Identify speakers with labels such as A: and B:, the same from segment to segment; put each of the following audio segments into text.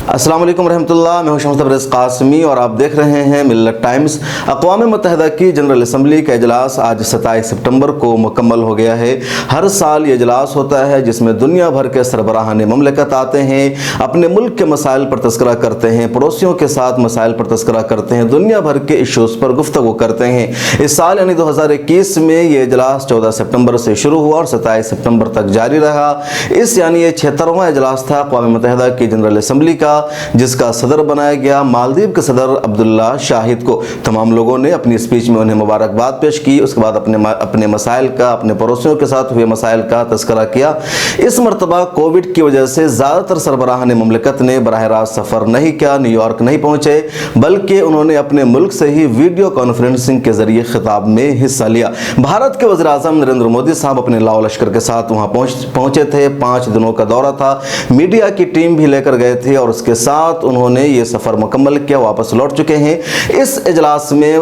A: السلام علیکم ورحمۃ اللہ، میں ہوں شمس تبریز قاسمی اور آپ دیکھ رہے ہیں ملت ٹائمز۔ اقوام متحدہ کی جنرل اسمبلی کا اجلاس آج 27 ستمبر کو مکمل ہو گیا ہے۔ ہر سال یہ اجلاس ہوتا ہے جس میں دنیا بھر کے سربراہان مملکت آتے ہیں، اپنے ملک کے مسائل پر تذکرہ کرتے ہیں، پڑوسیوں کے ساتھ مسائل پر تذکرہ کرتے ہیں، دنیا بھر کے ایشوز پر گفتگو کرتے ہیں۔ اس سال یعنی 2021 میں یہ اجلاس 14 ستمبر سے شروع ہوا اور 27 ستمبر تک جاری رہا۔ اس یعنی یہ 76واں اجلاس تھا اقوام متحدہ کی جنرل اسمبلی کا، جس کا صدر بنایا گیا مالدیپ کے صدر عبداللہ شاہد کو۔ تمام لوگوں نے اپنی اسپیچ میں انہیں مبارکباد پیش کی، اس کے بعد اپنے مسائل کا، اپنے پڑوسیوں کے ساتھ ہوئے مسائل کا تذکرہ کیا۔ اس مرتبہ کووڈ کی وجہ سے زیادہ تر سربراہان مملکت نے براہ راست سفر نہیں کیا، نیو یارک نہیں پہنچے، بلکہ انہوں نے اپنے ملک سے ہی ویڈیو کانفرنسنگ کے ذریعے خطاب میں حصہ لیا۔ بھارت کے وزیر اعظم نریندر مودی صاحب اپنے لاؤ لشکر کے ساتھ وہاں پہنچے تھے۔ 5 دنوں کا دورہ تھا، میڈیا کی ٹیم بھی لے کر گئے تھے اور اس کے ساتھ انہوں نے یہ سفر مکمل کیا، واپس لوٹ چکے ہیں۔ اس اجلاس میں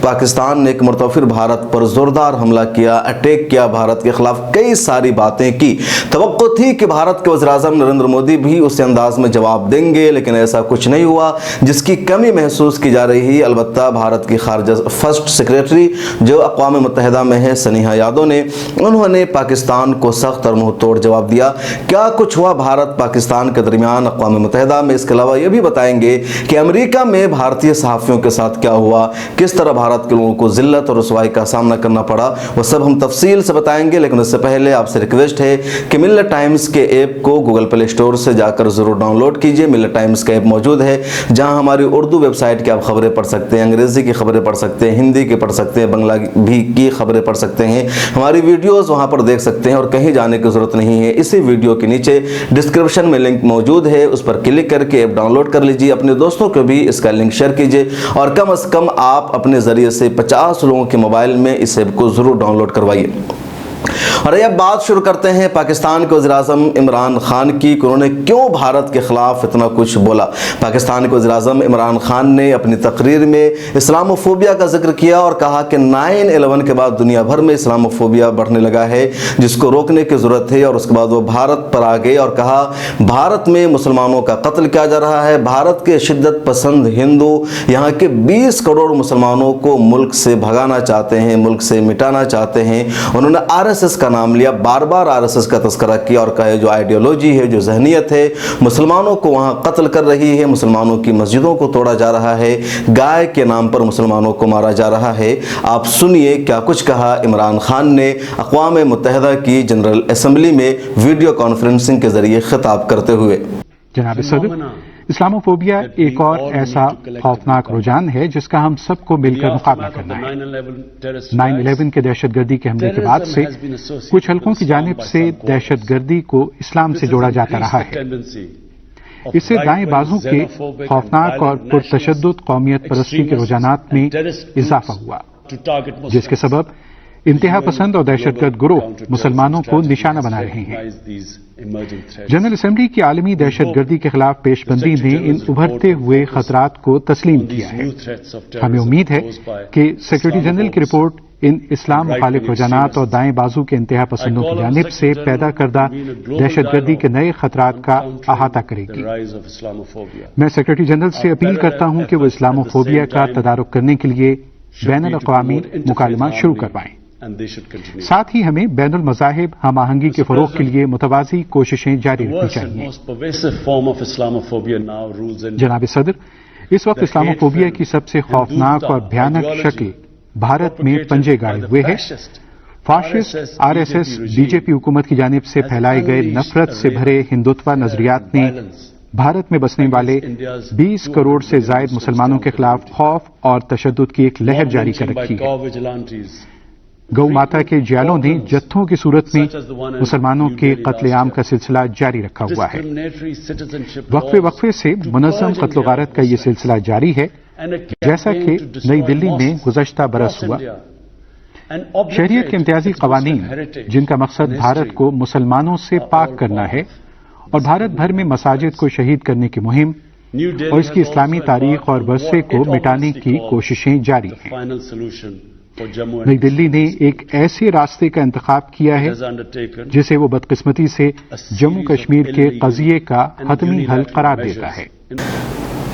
A: پاکستان نے ایک مرتبہ پھر بھارت پر زوردار حملہ کیا، اٹیک کیا، بھارت کے خلاف کئی ساری باتیں کی۔ توقع تھی کہ بھارت کے وزیر اعظم نریندر مودی بھی اسی انداز میں جواب دیں گے، لیکن ایسا کچھ نہیں ہوا، جس کی کمی محسوس کی جا رہی ہے۔ البتہ بھارت کی خارجہ فرسٹ سیکریٹری جو اقوام متحدہ میں ہے، سنیہا یادو نے، انہوں نے پاکستان کو سخت اور منہ توڑ جواب دیا۔ کیا کچھ ہوا بھارت پاکستان کے درمیان اقوام متحدہ میں، اس کے علاوہ یہ بھی بتائیں گے کہ امریکہ میں بھارتی صحافیوں کے ساتھ کیا ہوا، کس طرح بھارت کے لوگوں کو ذلت اور رسوائی کا سامنا کرنا پڑا، وہ سب ہم تفصیل سے بتائیں گے۔ لیکن اس سے پہلے آپ سے ریکویسٹ ہے کہ ملت ٹائمز کے ایپ کو گوگل پلے اسٹور سے جا کر ضرور ڈاؤن لوڈ کیجئے۔ ملت ٹائمز کا ایپ موجود ہے جہاں ہماری اردو ویب سائٹ کی آپ خبریں پڑھ سکتے ہیں، انگریزی کی خبریں پڑھ سکتے ہیں، ہندی کی پڑھ سکتے ہیں، بنگلہ بھی کی خبریں پڑھ سکتے ہیں، ہماری ویڈیوز وہاں پر دیکھ سکتے ہیں اور کہیں جانے کی ضرورت نہیں ہے۔ اسی ویڈیو کے نیچے ڈسکرپشن میں لنک موجود ہے، اس پر کلک کر کے ایپ ڈاؤن لوڈ کر لیجیے، اپنے دوستوں کو بھی اس کا لنک شیئر کیجیے اور کم از کم آپ اپنے ذریعے سے 50 لوگوں کے موبائل میں اس ایپ کو ضرور ڈاؤن لوڈ کروائیے۔ اور اب بات شروع کرتے ہیں پاکستان کے وزیر اعظم عمران خان کی، کہ انہوں نے کیوں بھارت کے خلاف اتنا کچھ بولا۔ پاکستان کے وزیر اعظم عمران خان نے اپنی تقریر میں اسلاموفوبیا کا ذکر کیا اور کہا کہ 9/11 کے بعد دنیا بھر میں اسلاموفوبیا بڑھنے لگا ہے، جس کو روکنے کی ضرورت ہے۔ اور اس کے بعد وہ بھارت پر آ گئے اور کہا بھارت میں مسلمانوں کا قتل کیا جا رہا ہے، بھارت کے شدت پسند ہندو یہاں کے 20 کروڑ مسلمانوں کو ملک سے بھگانا چاہتے ہیں، ملک سے مٹانا چاہتے ہیں۔ انہوں نے RSS کا نام لیا، بار بار RSS کا تذکرہ کیا اور کہا جو آئیڈیالوجی ہے، جو ذہنیت ہے، مسلمانوں کو وہاں قتل کر رہی ہے، مسلمانوں کی مسجدوں کو توڑا جا رہا ہے، گائے کے نام پر مسلمانوں کو مارا جا رہا ہے۔ آپ سنیے کیا کچھ کہا عمران خان نے اقوام متحدہ کی جنرل اسمبلی میں ویڈیو کانفرنسنگ کے ذریعے خطاب کرتے ہوئے۔
B: جناب صدر، اسلاموفوبیا ایک اور ایسا خوفناک رجحان ہے جس کا ہم سب کو مل کر مقابلہ کرنا ہے۔ 9/11 کے دہشت گردی کے حملے کے بعد سے کچھ حلقوں کی جانب سے دہشت گردی کو اسلام سے جوڑا جاتا رہا ہے۔ اس سے دائیں بازو کے خوفناک اور پرتشدد قومیت پرستی کے رجحانات میں اضافہ ہوا، جس کے سبب انتہا پسند اور دہشت گرد گروہ مسلمانوں کو نشانہ بنا رہے ہیں۔ جنرل اسمبلی کی عالمی دہشت گردی کے خلاف پیش بندی نے ان ابھرتے ہوئے خطرات کو تسلیم کیا ہے۔ ہمیں امید ہے کہ سیکرٹری جنرل کی رپورٹ ان اسلام مخالف رجحانات اور دائیں بازو کے انتہا پسندوں کی جانب سے پیدا کردہ دہشت گردی کے نئے خطرات کا احاطہ کرے گی۔ میں سیکرٹری جنرل سے اپیل کرتا ہوں کہ وہ اسلاموفوبیا کا تدارک کرنے کے لیے بین الاقوامی مکالمہ شروع کروائیں۔ ساتھ ہی ہمیں بین المذاہب ہم آہنگی کے فروغ کے لیے متوازی کوششیں جاری رکھنی چاہیے۔ جناب صدر، اس وقت اسلاموفوبیا کی سب سے خوفناک اور بھیانک شکل بھارت میں پنجے گاڑے ہوئے ہے۔ فاشسٹ RSS BJP حکومت کی جانب سے پھیلائے گئے نفرت سے بھرے ہندوتوا نظریات نے بھارت میں بسنے والے 20 کروڑ سے زائد مسلمانوں کے خلاف خوف اور تشدد کی ایک لہر جاری کر رکھی ہے۔ گو ماتا کے جیالوں نے جتھوں کی صورت میں مسلمانوں کے قتل عام کا سلسلہ جاری رکھا ہوا ہے۔ وقفے وقفے سے منظم قتل و غارت کا یہ سلسلہ جاری ہے، جیسا کہ نئی دلی میں گزشتہ برس ہوا۔ شہریت کے امتیازی قوانین جن کا مقصد بھارت کو مسلمانوں سے پاک کرنا ہے اور بھارت بھر میں مساجد کو شہید کرنے کی مہم اور اس کی اسلامی تاریخ اور ورثے کو مٹانے کی کوششیں جاری ہیں۔ نئی دلی نے ایک ایسے راستے کا انتخاب کیا ہے جسے وہ بدقسمتی سے جموں کشمیر کے قضیے کا حتمی حل قرار دیتا ہے۔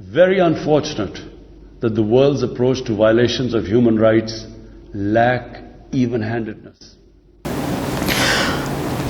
C: Very unfortunate that the world's approach to violations of human rights lack even-handedness.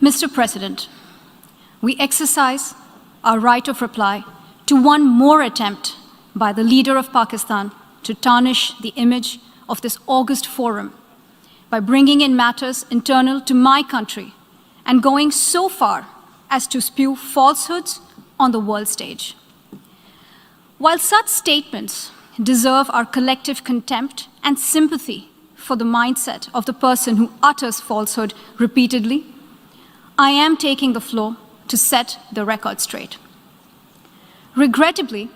D: Mr. President, we exercise our right of reply to one more attempt by the leader of Pakistan to tarnish the image of this august forum by bringing in matters internal to my country and going so far as to spew falsehoods on the world stage. While such statements deserve our collective contempt and sympathy for the mindset of the person who utters falsehood repeatedly, I am taking the floor to set the record straight. Regrettably,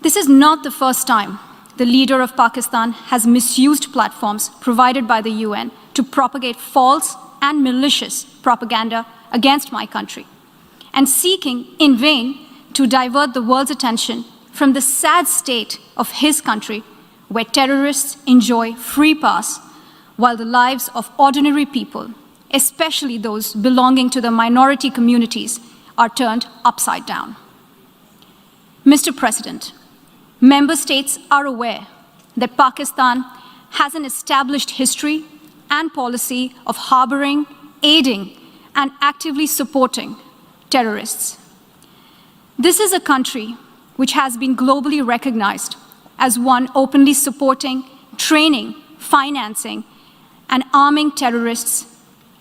D: this is not the first time the leader of Pakistan has misused platforms provided by the UN to propagate false and malicious propaganda against my country, and seeking in vain to divert the world's attention from the sad state of his country, where terrorists enjoy free pass while the lives of ordinary people, especially those belonging to the minority communities, are turned upside down. Mr. President, member states are aware that Pakistan has an established history and policy of harboring, aiding, and actively supporting terrorists. This is a country which has been globally recognized as one openly supporting, training, financing, and arming terrorists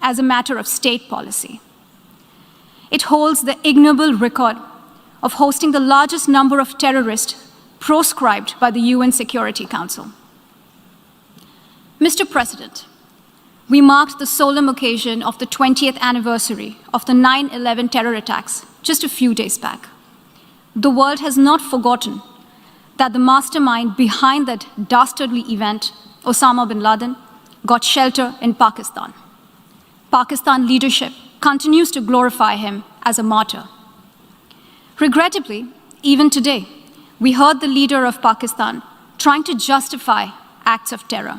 D: as a matter of state policy. It holds the ignoble record of hosting the largest number of terrorists proscribed by the UN Security Council. Mr. President, we marked the solemn occasion of the 20th anniversary of the 9/11 terror attacks just a few days back. The world has not forgotten that the mastermind behind that dastardly event, Osama bin Laden, got shelter in Pakistan. Pakistan leadership continues to glorify him as a martyr. Regrettably, even today, we heard the leader of Pakistan trying to justify acts of terror.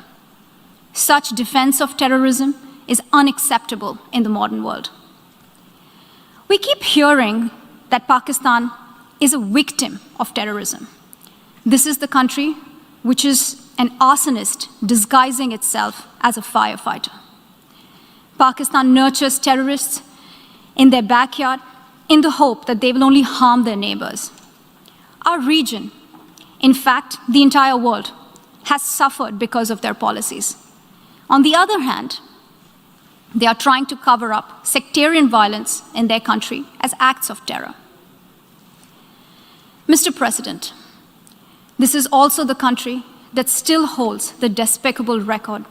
D: Such defense of terrorism is unacceptable in the modern world. We keep hearing that Pakistan is a victim of terrorism. This is the country which is an arsonist disguising itself as a firefighter. Pakistan nurtures terrorists in their backyard in the hope that they will only harm their neighbors. Our region, in fact, the entire world, has suffered because of their policies. On the other hand, they are trying to cover up sectarian violence in their country as acts of terror. Mr. President, this is also the country that still holds the despicable record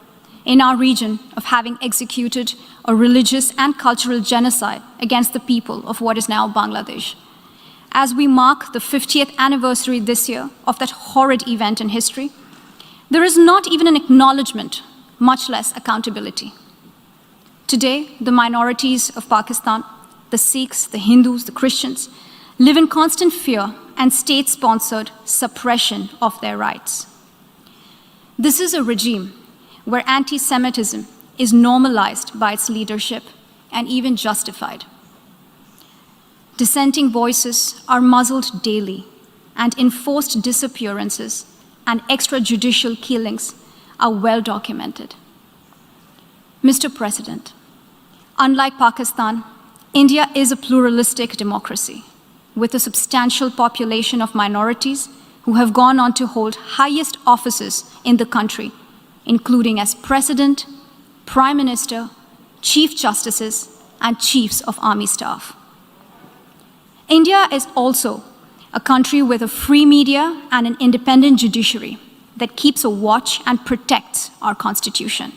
D: in our region of having executed a religious and cultural genocide against the people of what is now Bangladesh. As we mark the 50th anniversary this year of that horrid event in history, there is not even an acknowledgement, much less accountability. Today, the minorities of Pakistan, the Sikhs, the Hindus, the Christians, live in constant fear and state-sponsored suppression of their rights. This is a regime where anti-Semitism is normalized by its leadership and even justified. Dissenting voices are muzzled daily, and enforced disappearances and extrajudicial killings are well documented. Mr. President, unlike Pakistan, India is a pluralistic democracy with a substantial population of minorities who have gone on to hold highest offices in the country, including as President, Prime Minister, Chief Justices, and Chiefs of Army Staff. India is also a country with a free media and an independent judiciary that keeps a watch and protects our Constitution.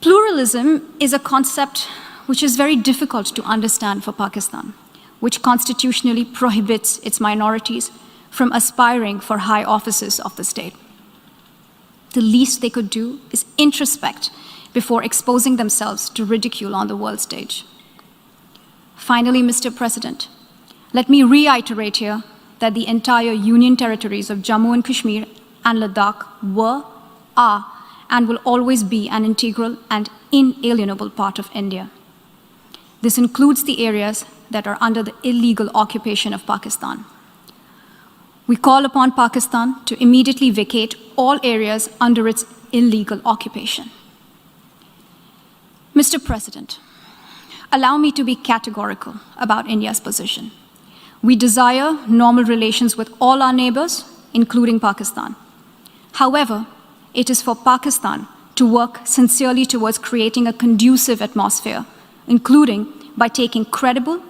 D: Pluralism is a concept which is very difficult to understand for Pakistan, which constitutionally prohibits its minorities from aspiring for high offices of the state. The least they could do is introspect before exposing themselves to ridicule on the world stage. Finally, Mr. President, let me reiterate here that the entire Union territories of Jammu and Kashmir and Ladakh were, are, and will always be an integral and inalienable part of India. This includes the areas that are under the illegal occupation of Pakistan. We call upon Pakistan to immediately vacate all areas under its illegal occupation. Mr. President, allow me to be categorical about India's position. We desire normal relations with all our neighbors, including Pakistan. However, it is for Pakistan to work sincerely towards creating a conducive atmosphere, including by taking credible,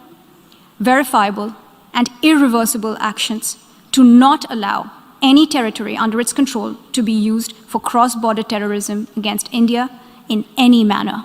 D: verifiable, and irreversible actions to not allow any territory under its control to be used for cross-border terrorism against India in any manner.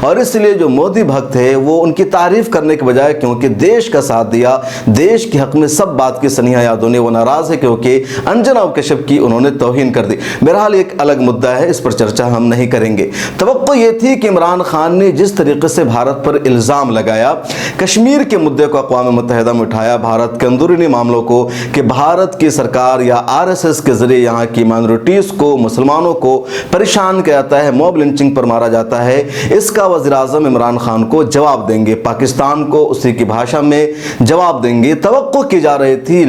A: اور اس لیے جو مودی بھکت ہے وہ ان کی تعریف کرنے کے بجائے کیونکہ دیش کا ساتھ دیا، دیش کے حق میں سب بات کی سنیاں یاد ہونے، وہ ناراض ہے کیونکہ انجنا اور کشف کی انہوں نے توہین کر دی۔ بہرحال ایک الگ مدعا ہے، اس پر چرچا ہم نہیں کریں گے۔ توقع یہ تھی کہ عمران خان نے جس طریقے سے بھارت پر الزام لگایا، کشمیر کے مدعے کو اقوام متحدہ میں اٹھایا، بھارت کے اندرونی معاملوں کو کہ بھارت کی سرکار یا RSS کے ذریعے یہاں کی مائنورٹیز کو، مسلمانوں کو پریشان کیا جاتا ہے، موب لنچنگ پر مارا جاتا ہے، اس کا وزیر اعظم عمران خان کو جواب دیں گے، پاکستان کو اسی کی بھاشا میں جواب دیں گے۔ توقع کی جا رہی تھی،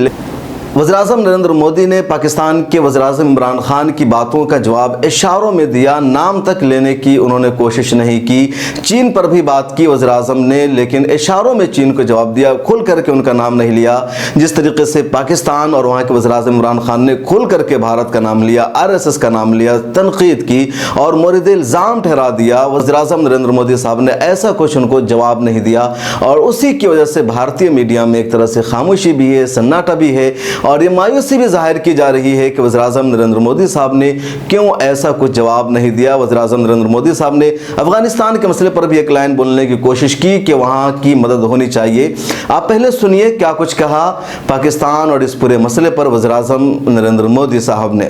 A: وزیر اعظم نریندر مودی نے پاکستان کے وزیر اعظم عمران خان کی باتوں کا جواب اشاروں میں دیا، نام تک لینے کی انہوں نے کوشش نہیں کی۔ چین پر بھی بات کی وزیر اعظم نے، لیکن اشاروں میں چین کو جواب دیا، کھل کر کے ان کا نام نہیں لیا، جس طریقے سے پاکستان اور وہاں کے وزیر اعظم عمران خان نے کھل کر کے بھارت کا نام لیا، RSS کا نام لیا، تنقید کی اور مورد الزام ٹھہرا دیا۔ وزیر اعظم نریندر مودی صاحب نے ایسا کچھ ان کو جواب نہیں دیا، اور اسی کی وجہ سے بھارتی میڈیا میں ایک طرح سے خاموشی بھی ہے، سناٹا بھی ہے، اور یہ مایوسی بھی ظاہر کی جا رہی ہے کہ وزیر اعظم نریندر مودی صاحب نے کیوں ایسا کچھ جواب نہیں دیا۔ وزیر اعظم نریندر مودی صاحب نے افغانستان کے مسئلے پر بھی ایک لائن بولنے کی کوشش کی کہ وہاں کی مدد ہونی چاہیے۔ آپ پہلے سنیے کیا کچھ کہا پاکستان اور اس پورے مسئلے پر وزیر اعظم نریندر مودی صاحب نے۔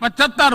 E: 75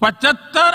E: 75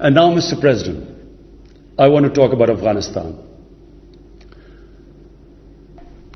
C: And now, Mr. President, I want to talk about Afghanistan.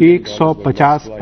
B: $150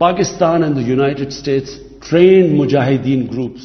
C: Pakistan and the United States trained mujahideen groups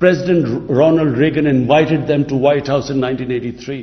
C: President Ronald Reagan invited them to White House in 1983.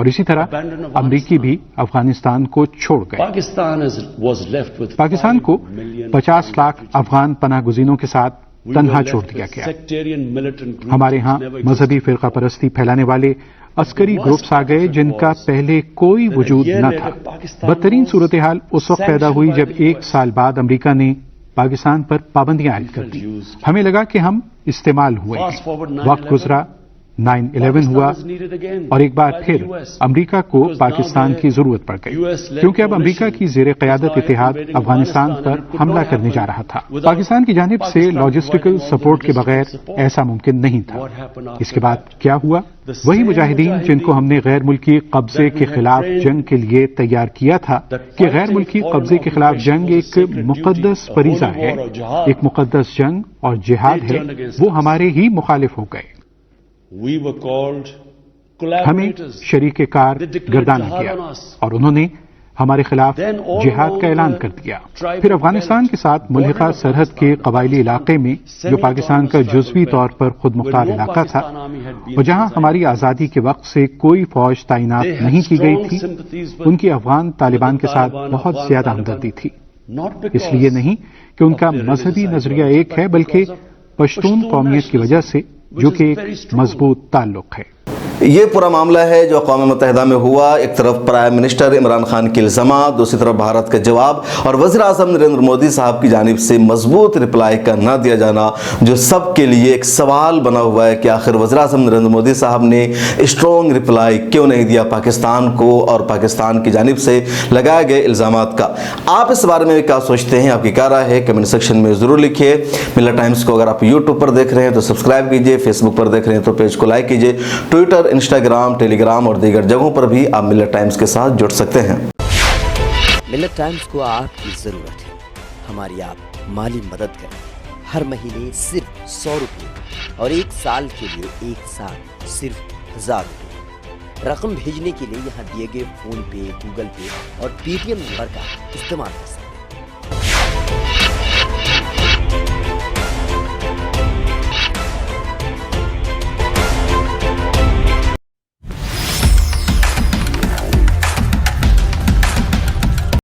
B: اور اسی طرح امریکی بھی افغانستان کو چھوڑ گئے. پاکستان کو 50 لاکھ افغان پناہ گزینوں کے ساتھ تنہا چھوڑ دیا گیا. ہمارے ہاں مذہبی فرقہ پرستی پھیلانے والے عسکری گروپس آ گئے جن کا پہلے کوئی وجود نہ تھا. بدترین صورتحال اس وقت پیدا ہوئی جب 1 سال بعد امریکہ نے پاکستان پر پابندیاں عائد کر دی. ہمیں لگا کہ ہم استعمال ہوئے ہیں. وقت گزرا، 9/11 ہوا اور ایک بار پھر امریکہ کو پاکستان کی ضرورت پڑ گئی کیونکہ اب امریکہ کی زیر قیادت اتحاد افغانستان پر حملہ کرنے جا رہا تھا. پاکستان کی جانب سے لاجسٹیکل سپورٹ کے بغیر ایسا ممکن نہیں تھا. اس کے بعد کیا ہوا؟ وہی مجاہدین جن کو ہم نے غیر ملکی قبضے کے خلاف جنگ کے لیے تیار کیا تھا کہ غیر ملکی قبضے کے خلاف جنگ ایک مقدس فریضہ ہے، ایک مقدس جنگ اور جہاد ہے، وہ ہمارے ہی مخالف ہو گئے. ہمیں شریک کار گردانا کیا اور انہوں نے ہمارے خلاف جہاد کا اعلان کر دیا. پھر افغانستان کے ساتھ ملحقہ سرحد کے قبائلی علاقے میں جو پاکستان کا جزوی طور پر خود مختار علاقہ تھا اور جہاں ہماری آزادی کے وقت سے کوئی فوج تعینات نہیں کی گئی تھی، ان کی افغان طالبان کے ساتھ بہت زیادہ ہمدردی تھی. اس لیے نہیں کہ ان کا مذہبی نظریہ ایک ہے، بلکہ پشتون قومیت کی وجہ سے جو کہ ایک مضبوط تعلق ہے.
A: یہ پورا معاملہ ہے جو اقوام متحدہ میں ہوا. ایک طرف پرائم منسٹر عمران خان کے الزامات، دوسری طرف بھارت کا جواب اور وزیر اعظم نریندر مودی صاحب کی جانب سے مضبوط رپلائی کا نہ دیا جانا، جو سب کے لیے ایک سوال بنا ہوا ہے کہ آخر وزیر اعظم نریندر مودی صاحب نے اسٹرانگ رپلائی کیوں نہیں دیا پاکستان کو اور پاکستان کی جانب سے لگائے گئے الزامات کا. آپ اس بارے میں کیا سوچتے ہیں؟ آپ کی کیا رائے ہے؟ کمنٹ سیکشن میں ضرور لکھیے. ملت ٹائمز کو اگر آپ یوٹیوب پر دیکھ رہے ہیں تو سبسکرائب کیجیے، فیس بک پر دیکھ رہے ہیں تو پیج کو لائک کیجیے، ٹویٹر، انسٹاگرام، ٹیلی گرام اور دیگر جگہوں پر بھی آپ ملت ٹائمز کے ساتھ جڑ سکتے ہیں.
F: ملت ٹائمز کو آپ کی ضرورت ہے، ہماری آپ مالی مدد کریں. ہر مہینے صرف 100 روپے اور 1 سال کے لیے 1 سال صرف 1000 روپے. رقم بھیجنے کے لیے یہاں دیے گئے فون پے، گوگل پے اور پے ٹی ایم نمبر کا استعمال کر سکتے ہیں.